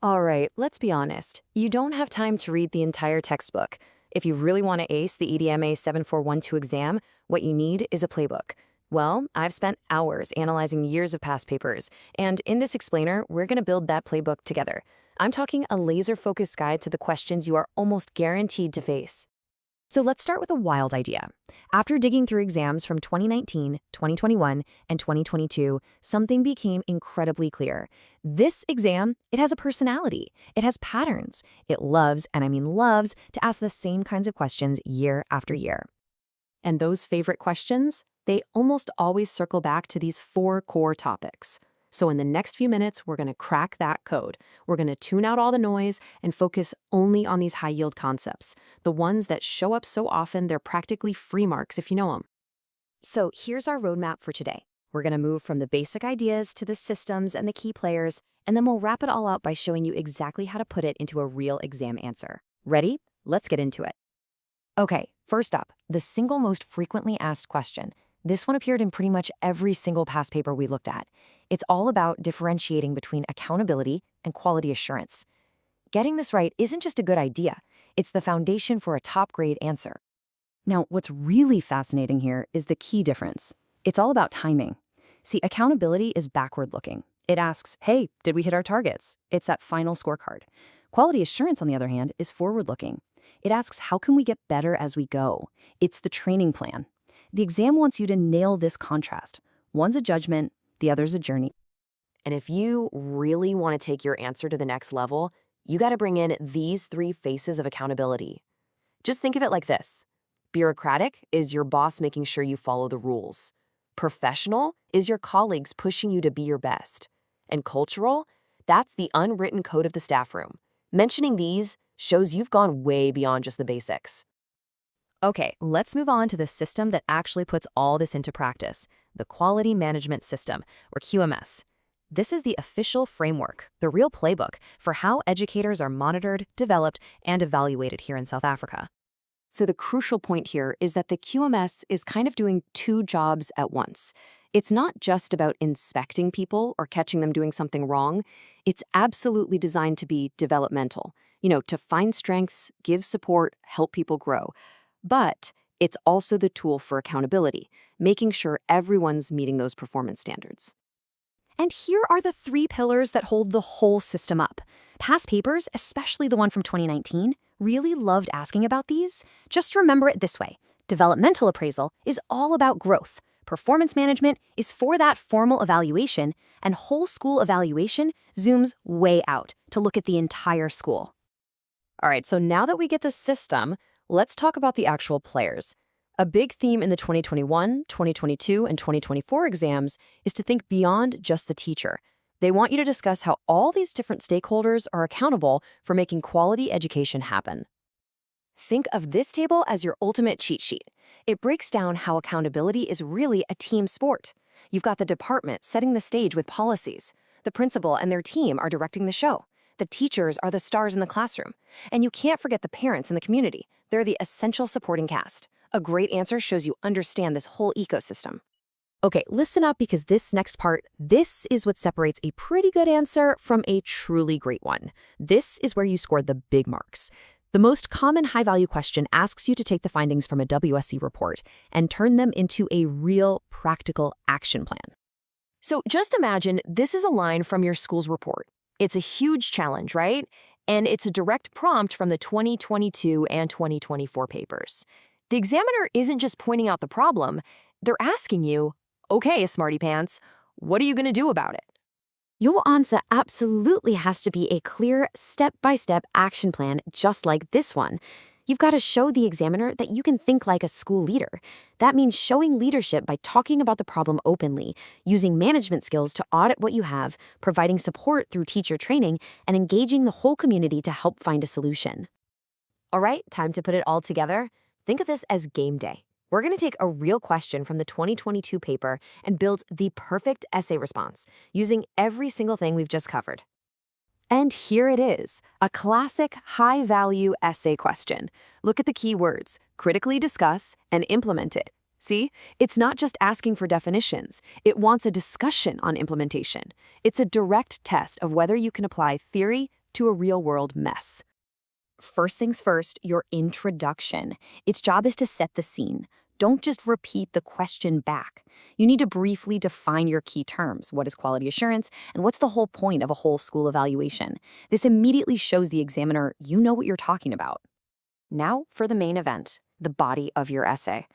All right, let's be honest. You don't have time to read the entire textbook. If you really want to ace the EDMA7412 exam, what you need is a playbook. Well, I've spent hours analyzing years of past papers, and in this explainer, we're going to build that playbook together. I'm talking a laser-focused guide to the questions you are almost guaranteed to face. So let's start with a wild idea. After digging through exams from 2019, 2021, and 2022, something became incredibly clear. This exam, it has a personality. It has patterns. It loves, and I mean loves, to ask the same kinds of questions year after year. And those favorite questions, they almost always circle back to these four core topics. So in the next few minutes, we're going to crack that code. We're going to tune out all the noise and focus only on these high-yield concepts, the ones that show up so often they're practically free marks if you know them. So here's our roadmap for today. We're going to move from the basic ideas to the systems and the key players, and then we'll wrap it all up by showing you exactly how to put it into a real exam answer. Ready? Let's get into it. Okay, first up, the single most frequently asked question. This one appeared in pretty much every single past paper we looked at. It's all about differentiating between accountability and quality assurance. Getting this right isn't just a good idea. It's the foundation for a top-grade answer. Now, what's really fascinating here is the key difference. It's all about timing. See, accountability is backward-looking. It asks, hey, did we hit our targets? It's that final scorecard. Quality assurance, on the other hand, is forward-looking. It asks, how can we get better as we go? It's the training plan. The exam wants you to nail this contrast. One's a judgment, the other's a journey. And if you really want to take your answer to the next level, you got to bring in these three faces of accountability. Just think of it like this. Bureaucratic is your boss making sure you follow the rules. Professional is your colleagues pushing you to be your best. And cultural, that's the unwritten code of the staff room. Mentioning these shows you've gone way beyond just the basics. Okay, let's move on to the system that actually puts all this into practice, the Quality Management System, or QMS. This is the official framework, the real playbook, for how educators are monitored, developed, and evaluated here in South Africa. So the crucial point here is that the QMS is kind of doing two jobs at once. It's not just about inspecting people or catching them doing something wrong. It's absolutely designed to be developmental, to find strengths, give support, help people grow. But it's also the tool for accountability, making sure everyone's meeting those performance standards. And here are the three pillars that hold the whole system up. Past papers, especially the one from 2019, really loved asking about these. Just remember it this way. Developmental appraisal is all about growth. Performance management is for that formal evaluation, and whole school evaluation zooms way out to look at the entire school. All right, so now that we get the system, let's talk about the actual players. A big theme in the 2021, 2022, and 2024 exams is to think beyond just the teacher. They want you to discuss how all these different stakeholders are accountable for making quality education happen. Think of this table as your ultimate cheat sheet. It breaks down how accountability is really a team sport. You've got the department setting the stage with policies. The principal and their team are directing the show. The teachers are the stars in the classroom. And you can't forget the parents in the community. They're the essential supporting cast. A great answer shows you understand this whole ecosystem. Okay, listen up because this next part, this is what separates a pretty good answer from a truly great one. This is where you score the big marks. The most common high-value question asks you to take the findings from a WSC report and turn them into a real practical action plan. So just imagine this is a line from your school's report. It's a huge challenge, right? And it's a direct prompt from the 2022 and 2024 papers. The examiner isn't just pointing out the problem, they're asking you, okay, smarty pants, what are you going to do about it? Your answer absolutely has to be a clear step-by-step action plan just like this one. You've got to show the examiner that you can think like a school leader. That means showing leadership by talking about the problem openly, using management skills to audit what you have, providing support through teacher training, and engaging the whole community to help find a solution. All right, time to put it all together. Think of this as game day. We're going to take a real question from the 2022 paper and build the perfect essay response using every single thing we've just covered. And here it is, a classic high-value essay question. Look at the key words, critically discuss and implement it. See, it's not just asking for definitions. It wants a discussion on implementation. It's a direct test of whether you can apply theory to a real-world mess. First things first, your introduction. Its job is to set the scene. Don't just repeat the question back. You need to briefly define your key terms. What is quality assurance? And what's the whole point of a whole school evaluation? This immediately shows the examiner you know what you're talking about. Now for the main event, the body of your essay.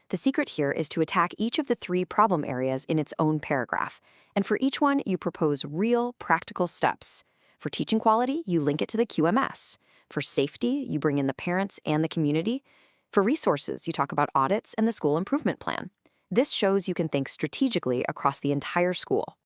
The secret here is to attack each of the 3 problem areas in its own paragraph. And for each one, you propose real, practical steps. For teaching quality, you link it to the QMS. For safety, you bring in the parents and the community. For resources, you talk about audits and the school improvement plan. This shows you can think strategically across the entire school.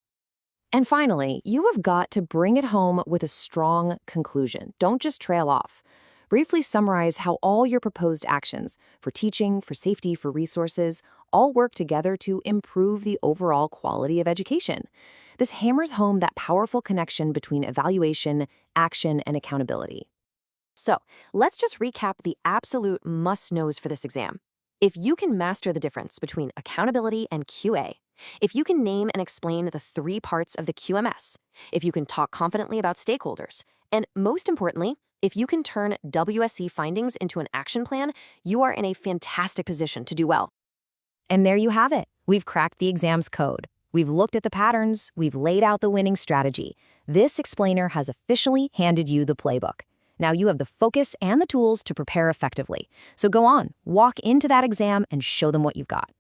And finally, you have got to bring it home with a strong conclusion. Don't just trail off. Briefly summarize how all your proposed actions, for teaching, for safety, for resources, all work together to improve the overall quality of education. This hammers home that powerful connection between evaluation, action, and accountability. So, let's just recap the absolute must-knows for this exam. If you can master the difference between accountability and QA, if you can name and explain the 3 parts of the QMS, if you can talk confidently about stakeholders, and most importantly, if you can turn WSE findings into an action plan, you are in a fantastic position to do well. And there you have it. We've cracked the exam's code. We've looked at the patterns. We've laid out the winning strategy. This explainer has officially handed you the playbook. Now you have the focus and the tools to prepare effectively. So go on, walk into that exam and show them what you've got.